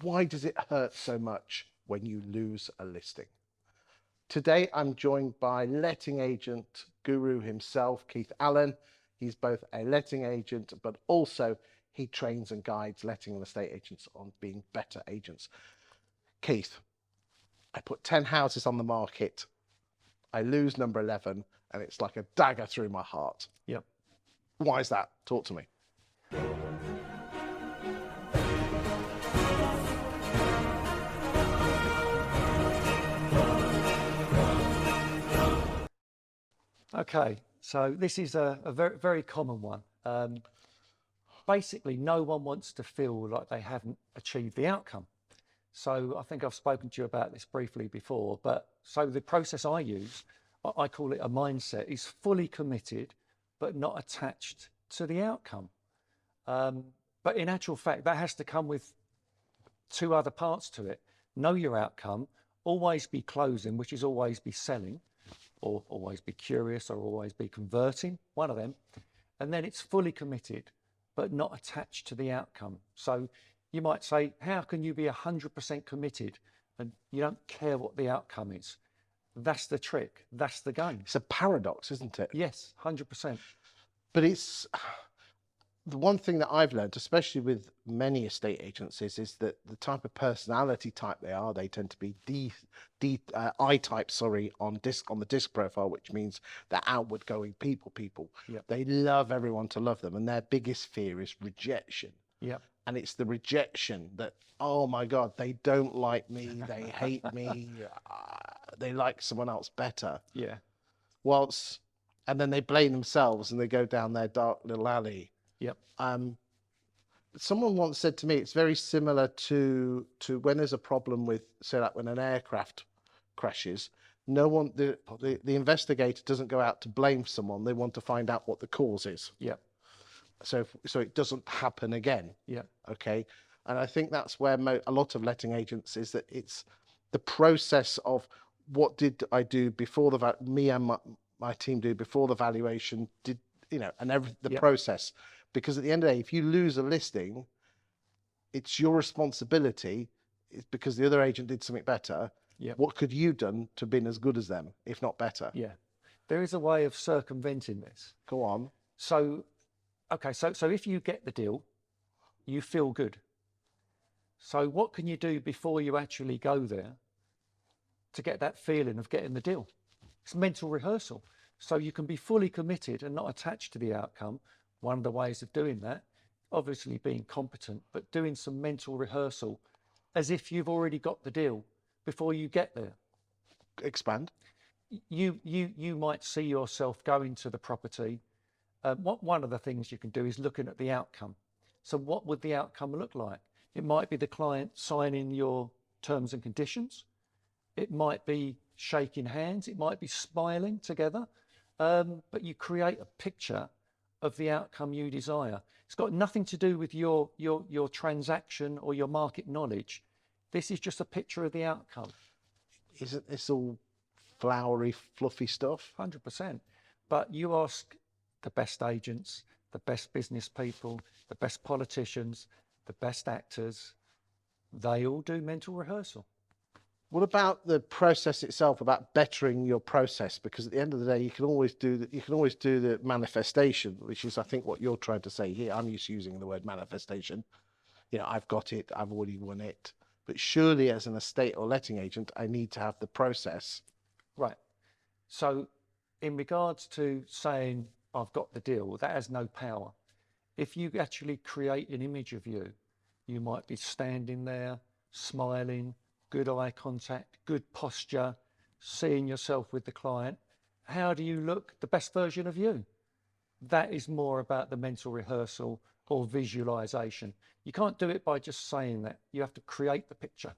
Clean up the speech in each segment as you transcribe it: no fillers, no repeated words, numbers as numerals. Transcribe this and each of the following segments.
why does it hurt so much when you lose a listing? Today, I'm joined by letting agent guru himself, Keith Allen. He's both a letting agent, but also he trains and guides letting and estate agents on being better agents. Keith, I put 10 houses on the market. I lose number 11, and it's like a dagger through my heart. Yep. Why is that? Talk to me. Okay, so this is a very, very common one. Basically, no one wants to feel like they haven't achieved the outcome. So I think I've spoken to you about this briefly before, but so the process I use, I call it a mindset, is fully committed, but not attached to the outcome. But in actual fact, that has to come with two other parts to it. Know your outcome, always be closing, which is always be selling, or always be curious, or always be converting, one of them. And then it's fully committed, but not attached to the outcome. So you might say, how can you be 100% committed and you don't care what the outcome is? That's the trick. That's the game. It's a paradox, isn't it? Yes, 100%. But it's the one thing that I've learned, especially with many estate agencies, is that the type of personality type they tend to be I type, on the disc profile, which means they're outward going people. Yep. They love everyone to love them, and their biggest fear is rejection. Yep. And it's the rejection that, oh my God, they don't like me, they hate me, they like someone else better. Yeah. And then they blame themselves and they go down their dark little alley. Yep. Someone once said to me, it's very similar to when there's a problem with, say, like when an aircraft crashes, the investigator doesn't go out to blame someone. They want to find out what the cause is. Yep. So it doesn't happen again. Yeah. Okay. And I think that's where a lot of letting agents is, that it's the process of what did I do before me and my team do before the valuation, the process. Because at the end of the day, if you lose a listing, it's your responsibility. It's because the other agent did something better. Yep. What could you done to have been as good as them, if not better? Yeah. There is a way of circumventing this. Go on. So, okay, so if you get the deal, you feel good. So what can you do before you actually go there to get that feeling of getting the deal? It's mental rehearsal. So you can be fully committed and not attached to the outcome. One of the ways of doing that, obviously being competent, but doing some mental rehearsal as if you've already got the deal before you get there. Expand. You might see yourself going to the property. One of the things you can do is looking at the outcome. So what would the outcome look like? It might be the client signing your terms and conditions. It might be shaking hands. It might be smiling together. But you create a picture of the outcome you desire. It's got nothing to do with your transaction or your market knowledge. This is just a picture of the outcome. Isn't this all flowery, fluffy stuff? 100%. But you ask the best agents, the best business people, the best politicians, the best actors, they all do mental rehearsal. What about the process itself, about bettering your process? Because at the end of the day, you can always do the manifestation, which is, I think, what you're trying to say here. I'm used to using the word manifestation. I've got it, I've already won it. But surely as an estate or letting agent, I need to have the process. Right. So in regards to saying, I've got the deal, that has no power. If you actually create an image of you, you might be standing there, smiling, good eye contact, good posture, seeing yourself with the client. How do you look? The best version of you. That is more about the mental rehearsal or visualization. You can't do it by just saying that. You have to create the picture.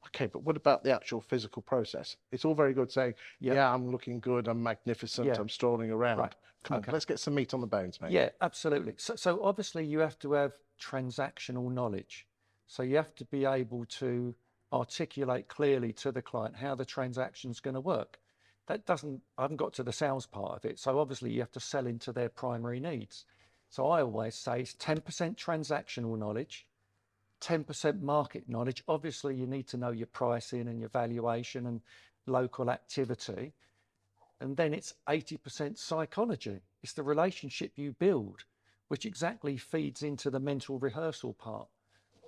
Okay, but what about the actual physical process? It's all very good saying, yeah, I'm looking good, I'm magnificent, I'm strolling around. Right. Come on, let's get some meat on the bones, mate. Yeah, absolutely. So obviously you have to have transactional knowledge. So you have to be able to articulate clearly to the client how the transaction's going to work. I haven't got to the sales part of it. So obviously you have to sell into their primary needs. So I always say it's 10% transactional knowledge, 10% market knowledge. Obviously, you need to know your pricing and your valuation and local activity. And then it's 80% psychology. It's the relationship you build, which exactly feeds into the mental rehearsal part.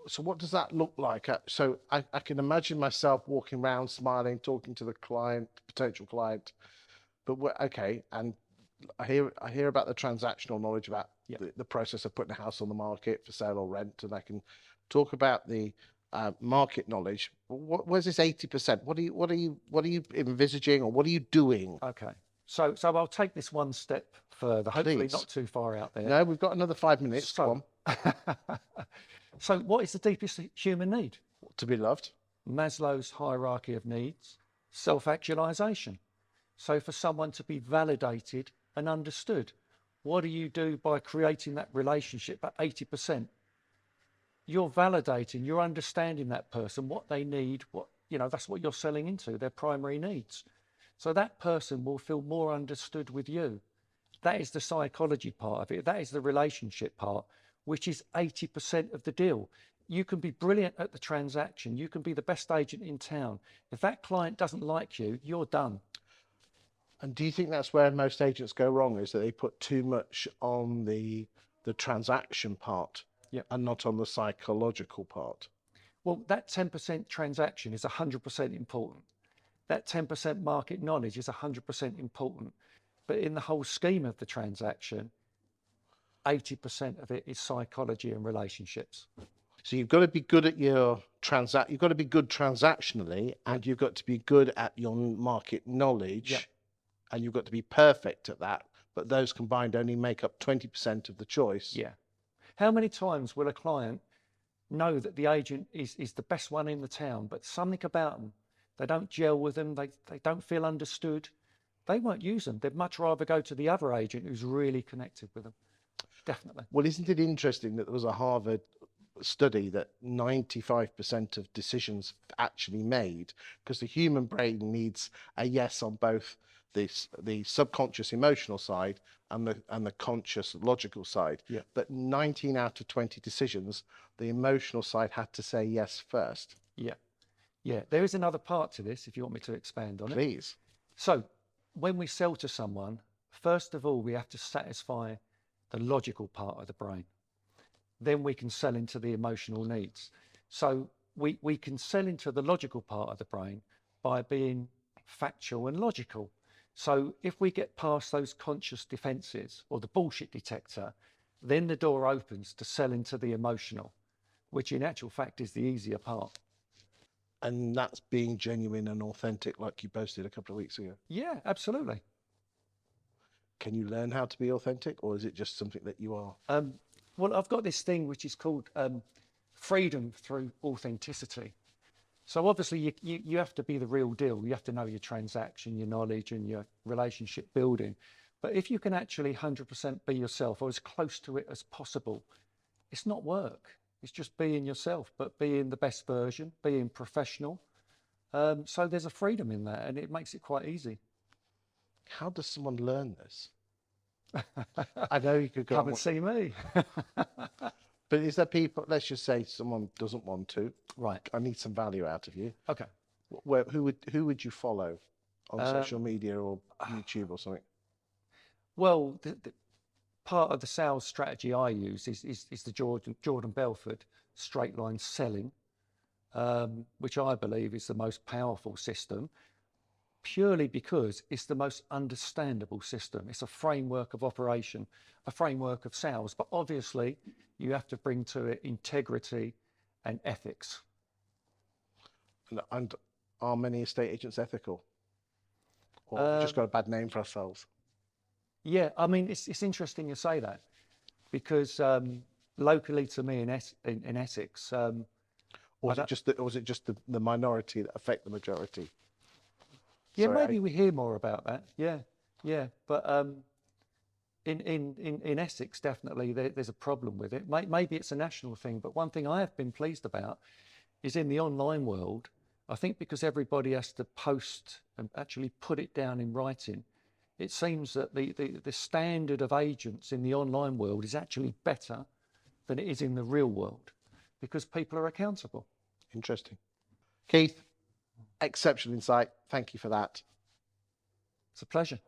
So what does that look like? So I can imagine myself walking around smiling, talking to the client, potential client, but okay, and I hear about the transactional knowledge about Yeah. the process of putting a house on the market for sale or rent, and I can talk about the market knowledge. Where's this 80%? What are you envisaging, or what are you doing? Okay. So I'll take this one step further, hopefully Please. not too far out there. No, we've got another 5 minutes. Come So, on. so what is the deepest human need? To be loved. Maslow's hierarchy of needs, self-actualization. So for someone to be validated and understood, what do you do by creating that relationship at 80%? You're validating, you're understanding that person, what they need, that's what you're selling into, their primary needs. So that person will feel more understood with you. That is the psychology part of it. That is the relationship part, which is 80% of the deal. You can be brilliant at the transaction. You can be the best agent in town. If that client doesn't like you, you're done. And do you think that's where most agents go wrong, is that they put too much on the transaction part Yep. and not on the psychological part? Well, that 10% transaction is 100% important. That 10% market knowledge is 100% important. But in the whole scheme of the transaction, 80% of it is psychology and relationships. So you've got to be good at your you've got to be good transactionally, and you've got to be good at your market knowledge, Yep. and you've got to be perfect at that. But those combined only make up 20% of the choice. Yeah. How many times will a client know that the agent is the best one in the town, but something about them, they don't gel with them, they don't feel understood, they won't use them. They'd much rather go to the other agent who's really connected with them. Definitely. Well, isn't it interesting that there was a Harvard study that 95% of decisions actually made, because the human brain needs a yes on both the subconscious emotional side and the conscious logical side. Yeah. But 19 out of 20 decisions, the emotional side had to say yes first. Yeah. Yeah. There is another part to this, if you want me to expand on it. Please. So when we sell to someone, first of all, we have to satisfy the logical part of the brain. Then we can sell into the emotional needs. So we can sell into the logical part of the brain by being factual and logical. So if we get past those conscious defenses or the bullshit detector, then the door opens to sell into the emotional, which in actual fact is the easier part. And that's being genuine and authentic, like you posted a couple of weeks ago. Yeah, absolutely. Can you learn how to be authentic, or is it just something that you are? Well, I've got this thing which is called freedom through authenticity. So obviously you have to be the real deal. You have to know your transaction, your knowledge and your relationship building. But if you can actually 100% be yourself, or as close to it as possible, it's not work. It's just being yourself, but being the best version, being professional. So there's a freedom in that, and it makes it quite easy. How does someone learn this? I know you could go Come and see me. but is there people, let's just say someone doesn't want to. Right. I need some value out of you. Okay. Who would you follow on social media or YouTube or something? Well, the part of the sales strategy I use is the Jordan Belford straight line selling, which I believe is the most powerful system, purely because it's the most understandable system. It's a framework of operation, a framework of sales, but obviously you have to bring to it integrity and ethics. And are many estate agents ethical? Or have we just got a bad name for ourselves? Yeah, I mean, it's interesting you say that, because locally to me in Essex, or was it just the minority that affect the majority? Yeah, Sorry, maybe we hear more about that. Yeah, yeah. But in Essex, definitely there's a problem with it. Maybe it's a national thing, but one thing I have been pleased about is in the online world, I think because everybody has to post and actually put it down in writing, it seems that the standard of agents in the online world is actually better than it is in the real world. because people are accountable. Interesting. Keith, exceptional insight. Thank you for that. It's a pleasure.